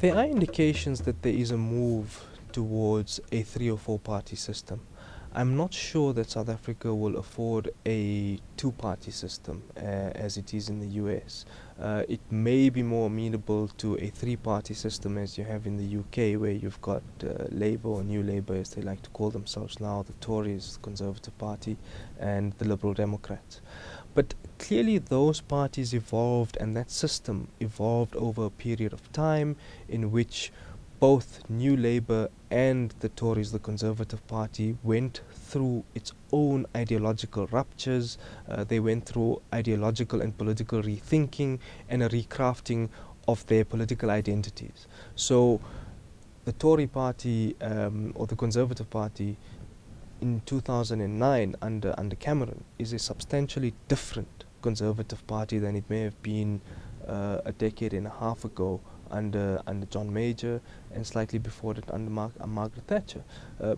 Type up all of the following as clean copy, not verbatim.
There are indications that there is a move towards a 3 or 4 party system. I'm not sure that South Africa will afford a 2 party system as it is in the US. It may be more amenable to a 3 party system as you have in the UK, where you've got Labour, or New Labour as they like to call themselves now, the Tories, the Conservative Party, and the Liberal Democrats. But clearly those parties evolved, and that system evolved over a period of time in which both New Labour and the Tories, the Conservative Party, went through its own ideological ruptures. They went through ideological and political rethinking and a recrafting of their political identities. So the Tory Party or the Conservative Party in 2009 under Cameron is a substantially different Conservative Party than it may have been a decade and a half ago under John Major, and slightly before that under Margaret Thatcher,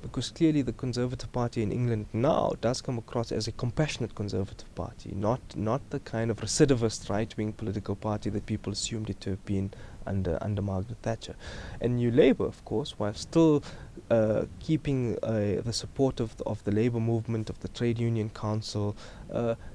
because clearly the Conservative Party in England now does come across as a compassionate Conservative Party, not the kind of recidivist right-wing political party that people assumed it to have been under Margaret Thatcher. And New Labour, of course, while still keeping the support of the labour movement, of the Trade Union Council,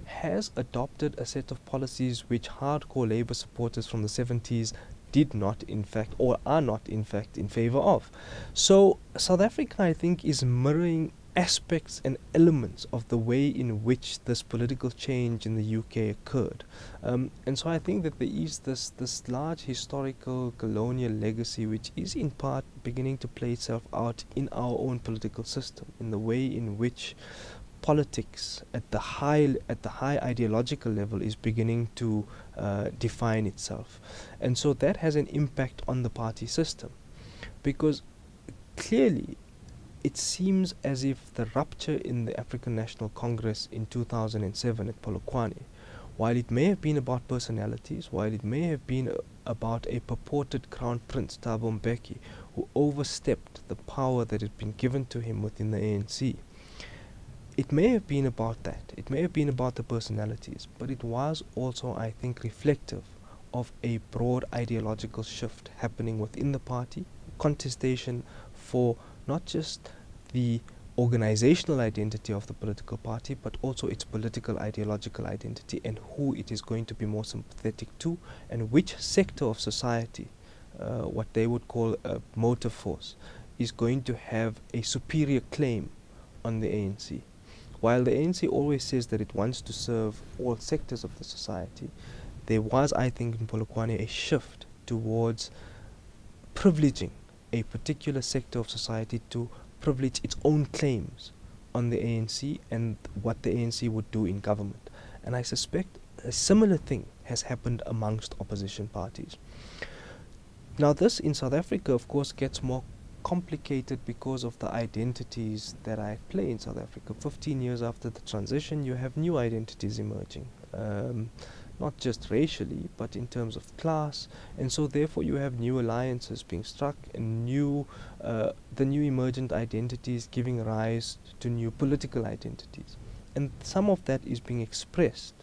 has adopted a set of policies which hardcore labour supporters from the 70s did not in fact, or are not in fact, in favour of. So South Africa, I think, is mirroring aspects and elements of the way in which this political change in the UK occurred. And so I think that there is this large historical colonial legacy which is in part beginning to play itself out in our own political system, in the way in which politics at the high ideological level is beginning to define itself. And so that has an impact on the party system, because clearly it seems as if the rupture in the African National Congress in 2007 at Polokwane, while it may have been about personalities, while it may have been about a purported Crown Prince, Thabo Mbeki, who overstepped the power that had been given to him within the ANC, it may have been about that, it may have been about the personalities, but it was also, I think, reflective of a broad ideological shift happening within the party, contestation for not just the organizational identity of the political party, but also its political ideological identity and who it is going to be more sympathetic to, and which sector of society, what they would call a motive force, is going to have a superior claim on the ANC. While the ANC always says that it wants to serve all sectors of the society, there was, I think, in Polokwane a shift towards privileging a particular sector of society to privilege its own claims on the ANC and what the ANC would do in government. And I suspect a similar thing has happened amongst opposition parties. Now this in South Africa, of course, gets more complicated because of the identities that are at play in South Africa. 15 years after the transition, you have new identities emerging, not just racially, but in terms of class, and so therefore you have new alliances being struck, and the new emergent identities giving rise to new political identities. And some of that is being expressed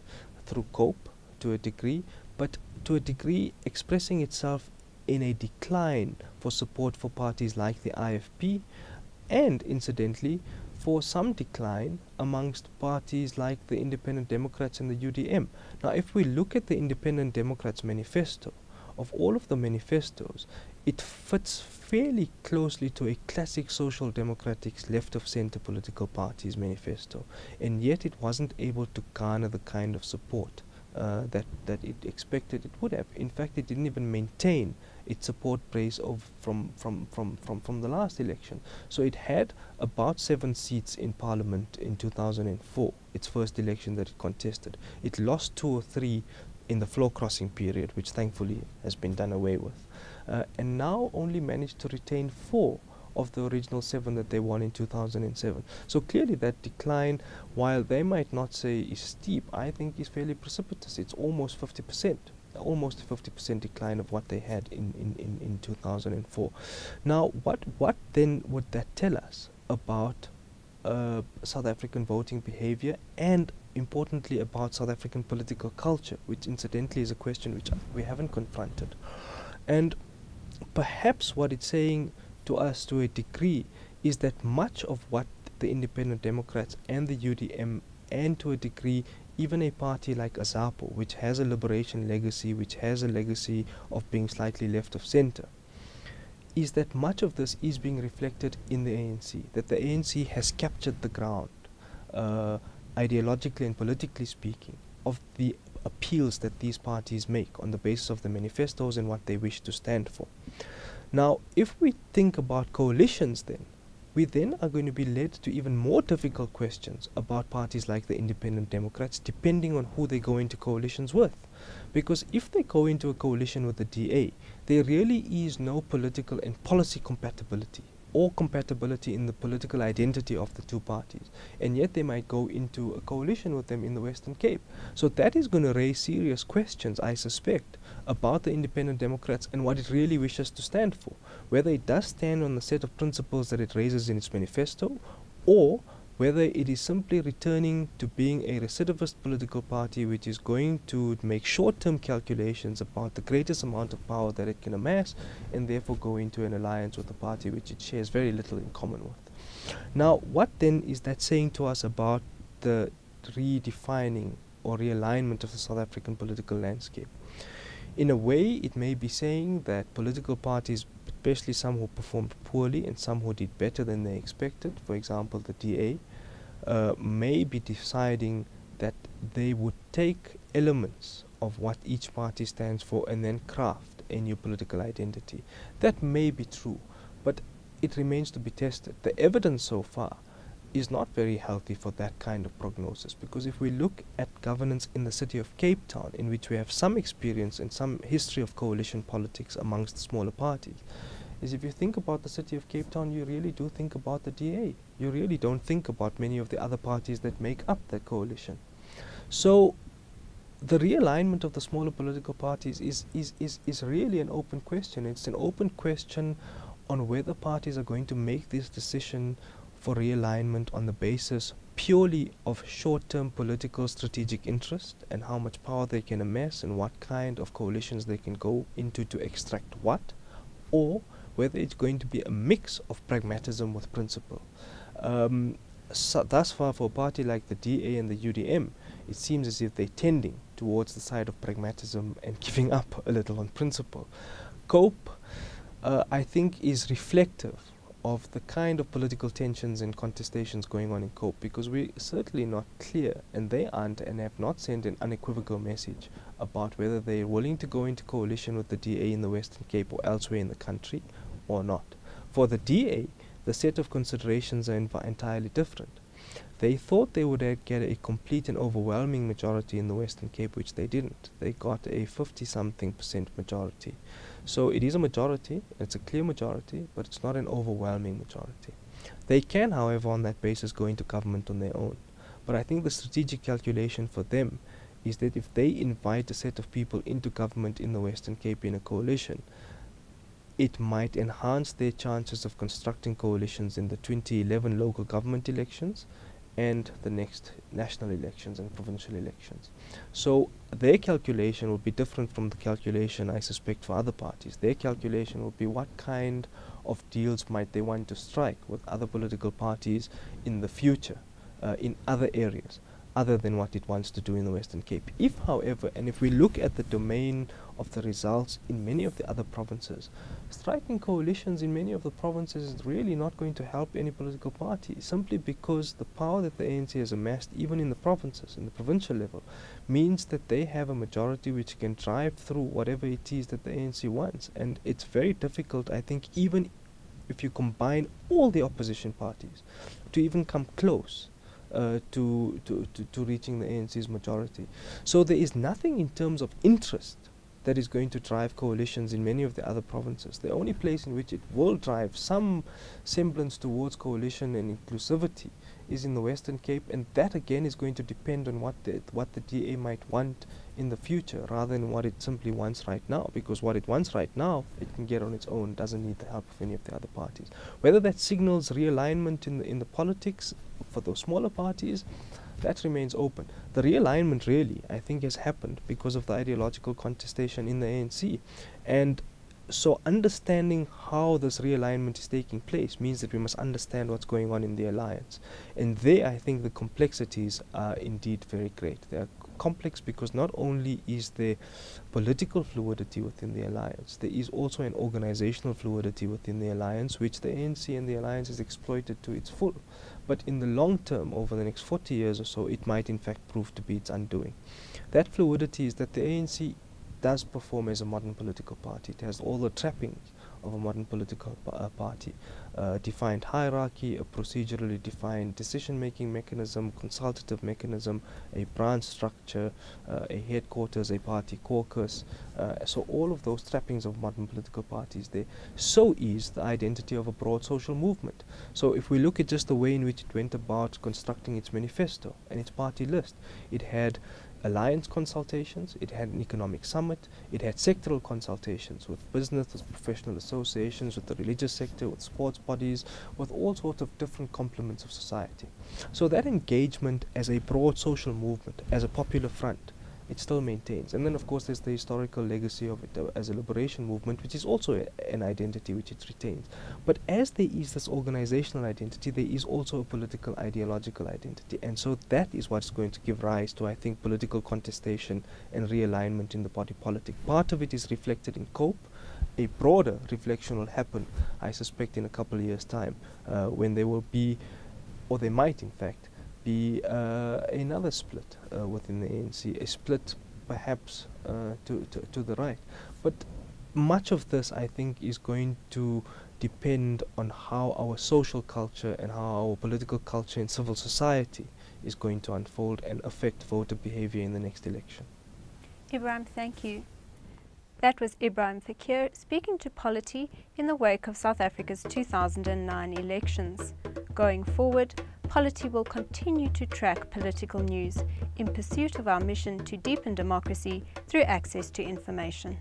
through COPE to a degree, but to a degree expressing itself in a decline for support for parties like the IFP, and incidentally for some decline amongst parties like the Independent Democrats and the UDM. Now if we look at the Independent Democrats manifesto, of all of the manifestos, it fits fairly closely to a classic social democratic left of center political party's manifesto, and yet it wasn't able to garner the kind of support that it expected it would have. In fact, it didn't even maintain its support base from the last election. So it had about 7 seats in parliament in 2004, its first election that it contested. It lost 2 or 3 in the floor crossing period, which thankfully has been done away with, and now only managed to retain 4 of the original 7 that they won in 2007. So clearly that decline, while they might not say is steep, I think is fairly precipitous. It's almost 50%, almost a 50% decline of what they had in 2004. Now what then would that tell us about South African voting behavior, and importantly about South African political culture, which incidentally is a question which we haven't confronted? And perhaps what it's saying to us to a degree is that much of what the Independent Democrats and the UDM, and to a degree even a party like AZAPO, which has a liberation legacy, which has a legacy of being slightly left of center, is that much of this is being reflected in the ANC, that the ANC has captured the ground, ideologically and politically speaking, of the appeals that these parties make on the basis of the manifestos and what they wish to stand for. Now, if we think about coalitions then, we then are going to be led to even more difficult questions about parties like the Independent Democrats, depending on who they go into coalitions with. Because if they go into a coalition with the DA, there really is no political and policy compatibility or compatibility in the political identity of the two parties. And yet they might go into a coalition with them in the Western Cape. So that is going to raise serious questions, I suspect, about the Independent Democrats and what it really wishes to stand for. Whether it does stand on the set of principles that it raises in its manifesto, or whether it is simply returning to being a recidivist political party which is going to make short-term calculations about the greatest amount of power that it can amass, and therefore go into an alliance with a party which it shares very little in common with. Now, what then is that saying to us about the redefining or realignment of the South African political landscape? In a way, it may be saying that political parties, especially some who performed poorly and some who did better than they expected, for example the DA, may be deciding that they would take elements of what each party stands for and then craft a new political identity. That may be true, but it remains to be tested. The evidence so far is not very healthy for that kind of prognosis, because if we look at governance in the city of Cape Town, in which we have some experience and some history of coalition politics amongst the smaller parties, is if you think about the city of Cape Town, you really do think about the DA. You really don't think about many of the other parties that make up that coalition. So the realignment of the smaller political parties is really an open question. It's an open question on whether parties are going to make this decision for realignment on the basis purely of short-term political strategic interest and how much power they can amass and what kind of coalitions they can go into to extract what, or whether it's going to be a mix of pragmatism with principle. So thus far, for a party like the DA and the UDM, it seems as if they're tending towards the side of pragmatism and giving up a little on principle. COPE, I think, is reflective of the kind of political tensions and contestations going on in COPE, because we're certainly not clear, and they aren't, and have not sent an unequivocal message about whether they're willing to go into coalition with the DA in the Western Cape or elsewhere in the country or not. For the DA, the set of considerations are entirely different. They thought they would get a complete and overwhelming majority in the Western Cape, which they didn't. They got a 50-something% majority. So it is a majority, it's a clear majority, but it's not an overwhelming majority. They can, however, on that basis go into government on their own. But I think the strategic calculation for them is that if they invite a set of people into government in the Western Cape in a coalition, it might enhance their chances of constructing coalitions in the 2011 local government elections and the next national elections and provincial elections. So their calculation will be different from the calculation, I suspect, for other parties. Their calculation will be what kind of deals might they want to strike with other political parties in the future, in other areas, other than what it wants to do in the Western Cape. If, however, and if we look at the domain of the results in many of the other provinces, striking coalitions in many of the provinces is really not going to help any political party, simply because the power that the ANC has amassed, even in the provinces, in the provincial level, means that they have a majority which can drive through whatever it is that the ANC wants. And it's very difficult, I think, even if you combine all the opposition parties, to even come close to reaching the ANC's majority. So there is nothing in terms of interest that is going to drive coalitions in many of the other provinces. The only place in which it will drive some semblance towards coalition and inclusivity is in the Western Cape, and that again is going to depend on what the DA might want in the future, rather than what it simply wants right now, because what it wants right now it can get on its own, doesn't need the help of any of the other parties. Whether that signals realignment in the politics for those smaller parties, that remains open. The realignment really, I think, has happened because of the ideological contestation in the ANC, and So understanding how this realignment is taking place means that we must understand what's going on in the alliance. And there, I think the complexities are indeed very great. They are complex because not only is there political fluidity within the alliance, there is also an organizational fluidity within the alliance, which the ANC and the alliance has exploited to its full. But in the long term, over the next 40 years or so, it might in fact prove to be its undoing. That fluidity is that the ANC does perform as a modern political party. It has all the trappings of a modern political party. Defined hierarchy, a procedurally defined decision-making mechanism, consultative mechanism, a branch structure, a headquarters, a party caucus. So all of those trappings of modern political parties there. So is the identity of a broad social movement. So if we look at just the way in which it went about constructing its manifesto and its party list, it had alliance consultations, it had an economic summit, it had sectoral consultations with business, with professional associations, with the religious sector, with sports bodies, with all sorts of different complements of society. So that engagement as a broad social movement, as a popular front, it still maintains. And then of course there's the historical legacy of it as a liberation movement, which is also an identity which it retains. But as there is this organizational identity, there is also a political ideological identity. And so that is what's going to give rise to, I think, political contestation and realignment in the body politic. Part of it is reflected in COPE. A broader reflection will happen, I suspect, in a couple of years' time, when there will be, or there might in fact, be another split within the ANC, a split perhaps to the right. But much of this, I think, is going to depend on how our social culture and how our political culture and civil society is going to unfold and affect voter behavior in the next election. Ebrahim, thank you. That was Ebrahim Fakir speaking to Polity in the wake of South Africa's 2009 elections. Going forward, Polity will continue to track political news in pursuit of our mission to deepen democracy through access to information.